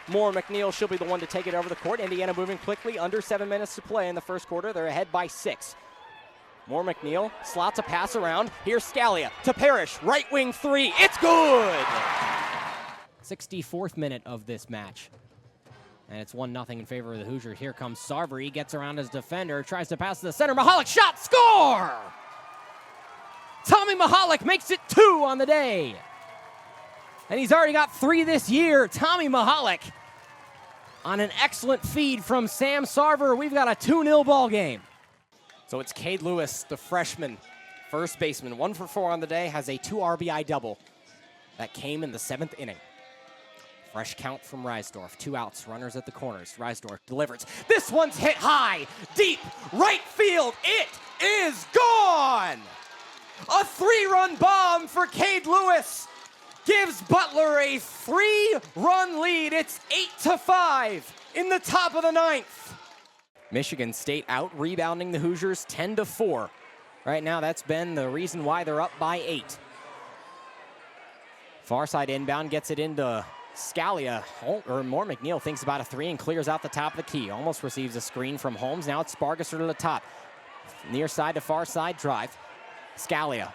Moore McNeil, she'll be the one to take it over the court. Indiana moving quickly, under 7 minutes to play in the first quarter. They're ahead by 6. Moore McNeil slots a pass around. Here's Scalia to Parrish, right wing three. It's good! 64th minute of this match. And it's 1-0 in favor of the Hoosiers. Here comes Sarver. He gets around his defender, tries to pass to the center. Mahalik shot, score! Tommy Mahalik makes it 2 on the day. And he's already got 3 this year. Tommy Mahalik on an excellent feed from Sam Sarver. We've got a 2-0 ball game. So it's Cade Lewis, the freshman, first baseman, 1 for 4 on the day, has a 2 RBI double. That came in the 7th inning. Fresh count from Reisdorf. 2 outs, runners at the corners. Reisdorf delivers. This one's hit high, deep, right field. It is gone! A 3-run bomb for Cade Lewis gives Butler a 3-run lead. It's 8-5 in the top of the 9th. Michigan State out rebounding the Hoosiers 10-4. Right now, that's been the reason why they're up by 8. Far side inbound gets it into Scalia. Moore McNeil thinks about a 3 and clears out the top of the key. Almost receives a screen from Holmes. Now it's Spargesser to the top. Near side to far side drive. Scalia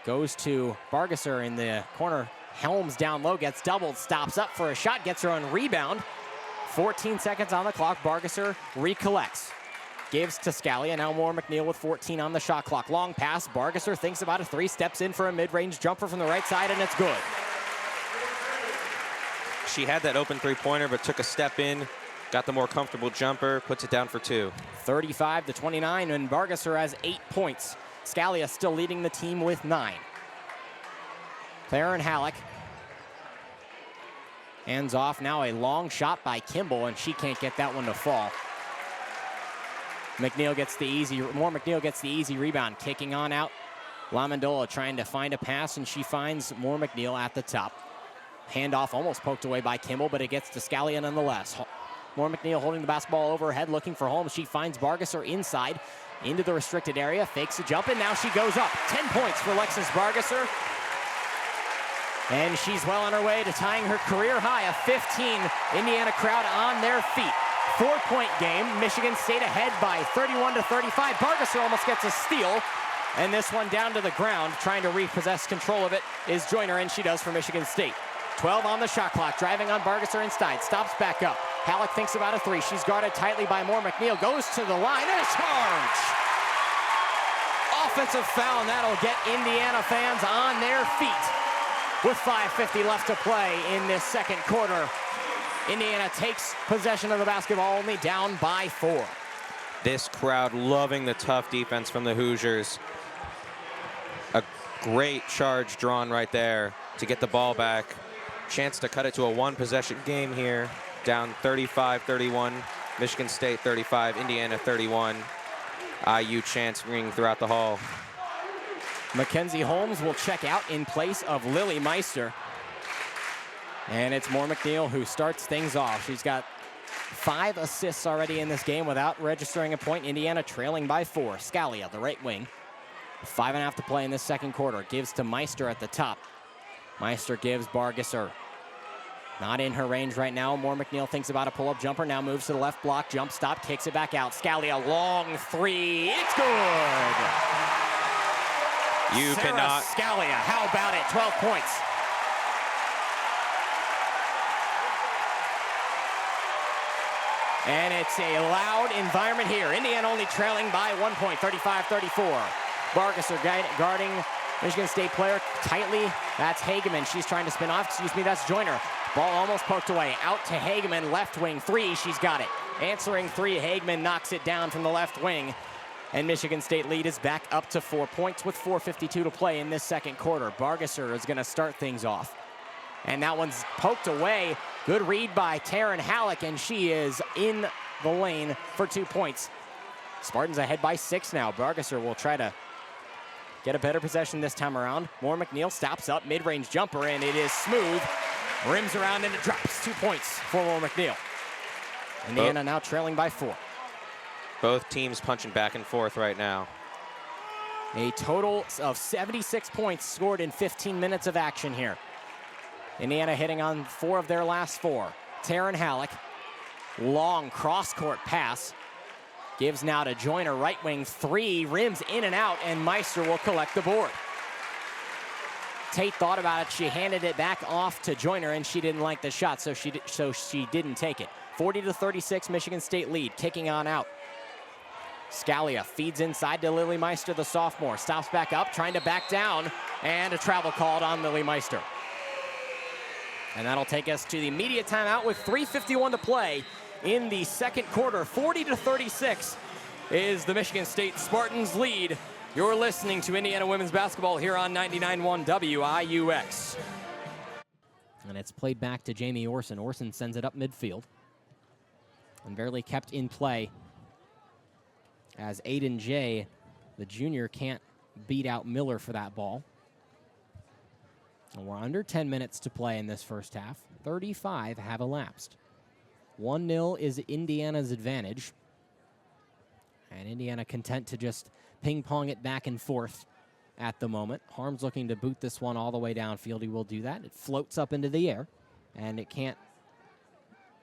goes to Bargesser in the corner. Helms down low, gets doubled, stops up for a shot, gets her own rebound. 14 seconds on the clock. Bargesser recollects. Gives to Scalia. Now Moore McNeil with 14 on the shot clock. Long pass. Bargesser thinks about a 3, steps in for a mid-range jumper from the right side, and it's good. She had that open 3-pointer, but took a step in, got the more comfortable jumper, puts it down for 2. 35-29, and Bargesser has 8 points. Scalia still leading the team with 9. Claren Halleck hands off. Now a long shot by Kimball, and she can't get that one to fall. Moore McNeil gets the easy rebound. Kicking on out. LaMendola trying to find a pass, and she finds Moore McNeil at the top. Handoff almost poked away by Kimball, but it gets to Scalia nonetheless. Moore McNeil holding the basketball overhead, looking for Holmes. She finds Bargesser inside, into the restricted area, fakes a jump, and now she goes up. 10 points for Lexus Bargesser. And she's well on her way to tying her career high, a 15. Indiana crowd on their feet. 4-point game. Michigan State ahead by 31-35. Bargesser almost gets a steal. And this one down to the ground, trying to repossess control of it is Joyner, and she does for Michigan State. 12 on the shot clock, driving on Bargesser inside, stops back up. Halleck thinks about a 3. She's guarded tightly by Moore McNeil, goes to the line, and a charge! Offensive foul, and that'll get Indiana fans on their feet. With 5:50 left to play in this second quarter, Indiana takes possession of the basketball, only down by 4. This crowd loving the tough defense from the Hoosiers. A great charge drawn right there to get the ball back. Chance to cut it to a 1-possession game here. Down 35-31. Michigan State 35, Indiana 31. IU chants ringing throughout the hall. Mackenzie Holmes will check out in place of Lily Meister. And it's Moore McNeil who starts things off. She's got 5 assists already in this game without registering a point. Indiana trailing by 4. Scalia, the right wing. 5.5 to play in this second quarter. Gives to Meister at the top. Meister gives Bargesser. Not in her range right now. Moore McNeil thinks about a pull-up jumper. Now moves to the left block. Jump stop. Kicks it back out. Scalia, long 3. It's good! You Sarah cannot. Scalia, how about it? 12 points. And it's a loud environment here. Indiana only trailing by 1 point, 35-34. Bargesser guarding Michigan State player tightly. That's Hageman. She's trying to spin off. That's Joyner. Ball almost poked away. Out to Hageman, left wing 3. She's got it. Answering 3, Hageman knocks it down from the left wing. And Michigan State lead is back up to 4 points with 4:52 to play in this second quarter. Bargesser is going to start things off. And that one's poked away. Good read by Taryn Halleck, and she is in the lane for 2 points. Spartans ahead by 6 now. Bargesser will try to get a better possession this time around. Moore McNeil stops up, mid-range jumper, and it is smooth. Rims around and it drops. 2 points for Moore McNeil. Indiana now trailing by 4. Both teams punching back and forth right now. A total of 76 points scored in 15 minutes of action here. Indiana hitting on 4 of their last 4. Taryn Halleck. Long cross-court pass. Gives now to Joyner, right wing three, rims in and out, and Meister will collect the board. Tate thought about it. She handed it back off to Joyner, and she didn't like the shot, so she didn't take it. 40-36, Michigan State lead, kicking on out. Scalia feeds inside to Lily Meister, the sophomore. Stops back up, trying to back down, and a travel called on Lily Meister. And that'll take us to the immediate timeout with 3:51 to play in the second quarter. 40-36 is the Michigan State Spartans lead. You're listening to Indiana women's basketball here on 99.1 WIUX. And it's played back to Jamie Orson. Orson sends it up midfield. And barely kept in play as Aiden Jay, the junior, can't beat out Miller for that ball. And we're under 10 minutes to play in this first half. 35 have elapsed. 1-0 is Indiana's advantage. And Indiana content to just ping-pong it back and forth at the moment. Harms looking to boot this one all the way downfield. He will do that. It floats up into the air, and it can't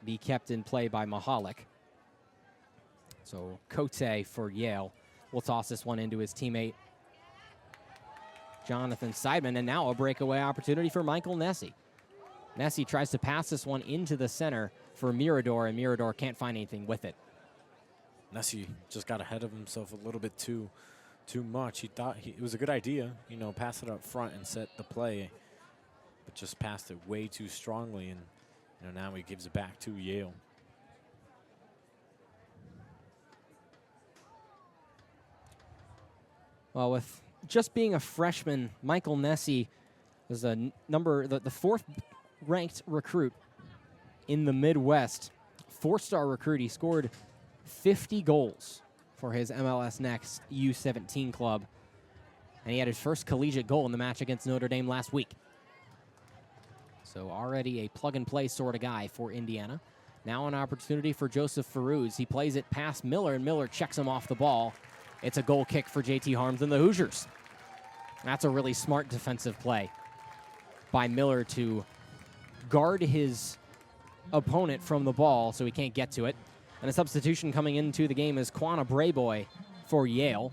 be kept in play by Mahalik. So Cote for Yale will toss this one into his teammate Jonathan Seidman, and now a breakaway opportunity for Michael Nessie. Nessie tries to pass this one into the center for Mirador, and Mirador can't find anything with it. Nessie just got ahead of himself a little bit too much. He thought it was a good idea, you know, pass it up front and set the play, but just passed it way too strongly, and you know, now he gives it back to Yale. Well, with just being a freshman, Michael Nessie was the fourth ranked recruit in the Midwest. Four-star recruit. He scored 50 goals for his MLS Next U17 club. And he had his first collegiate goal in the match against Notre Dame last week. So already a plug-and-play sort of guy for Indiana. Now an opportunity for Joseph Ferruz. He plays it past Miller, and Miller checks him off the ball. It's a goal kick for JT Harms and the Hoosiers. That's a really smart defensive play by Miller to guard his opponent from the ball so he can't get to it. And a substitution coming into the game is Quanah Brayboy for Yale.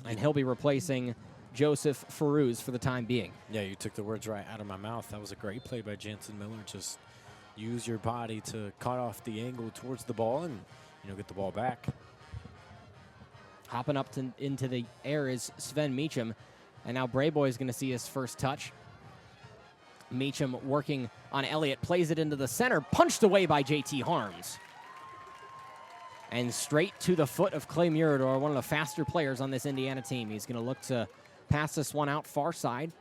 And he'll be replacing Joseph Ferruz for the time being. Yeah, you took the words right out of my mouth. That was a great play by Jansen Miller. Just use your body to cut off the angle towards the ball and, you know, get the ball back. Hopping up into the air is Sven Meacham. And now Brayboy is going to see his first touch. Meacham working on Elliott, plays it into the center, punched away by JT Harms. And straight to the foot of Clay Mirador, one of the faster players on this Indiana team. He's going to look to pass this one out far side.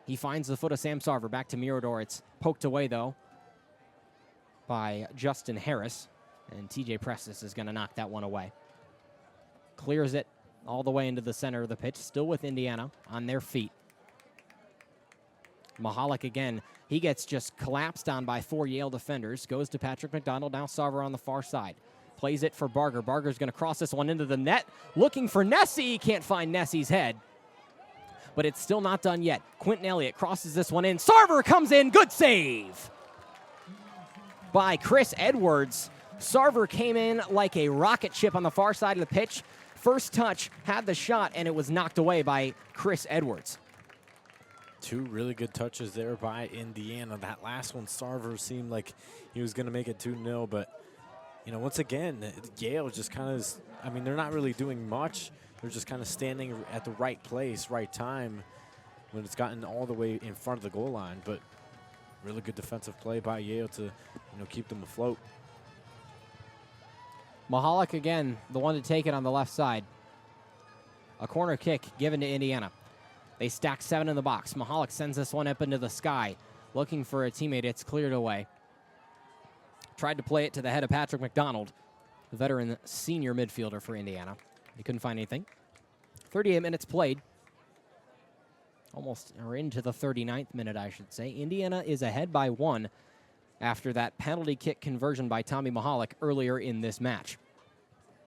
He finds the foot of Sam Sarver. Back to Mirador. It's poked away, though, by Justin Harris. And TJ Prestis is going to knock that one away. Clears it all the way into the center of the pitch. Still with Indiana on their feet. Mahalik again. He gets just collapsed on by four Yale defenders. Goes to Patrick McDonald. Now Sarver on the far side. Plays it for Barger. Barger's going to cross this one into the net. Looking for Nessie. Can't find Nessie's head. But it's still not done yet. Quentin Elliott crosses this one in. Sarver comes in. Good save by Chris Edwards. Sarver came in like a rocket ship on the far side of the pitch. First touch, had the shot, and it was knocked away by Chris Edwards. Two really good touches there by Indiana. That last one, Sarver seemed like he was going to make it 2-0, but, you know, once again, Yale just kind of, I mean, they're not really doing much. They're just kind of standing at the right place, right time when it's gotten all the way in front of the goal line. But really good defensive play by Yale to, you know, keep them afloat. Mahalik again, the one to take it on the left side. A corner kick given to Indiana. They stack 7 in the box. Mahalik sends this one up into the sky. Looking for a teammate. It's cleared away. Tried to play it to the head of Patrick McDonald, the veteran senior midfielder for Indiana. He couldn't find anything. 38 minutes played. Almost or into the 39th minute, I should say. Indiana is ahead by 1 after that penalty kick conversion by Tommy Mahalik earlier in this match.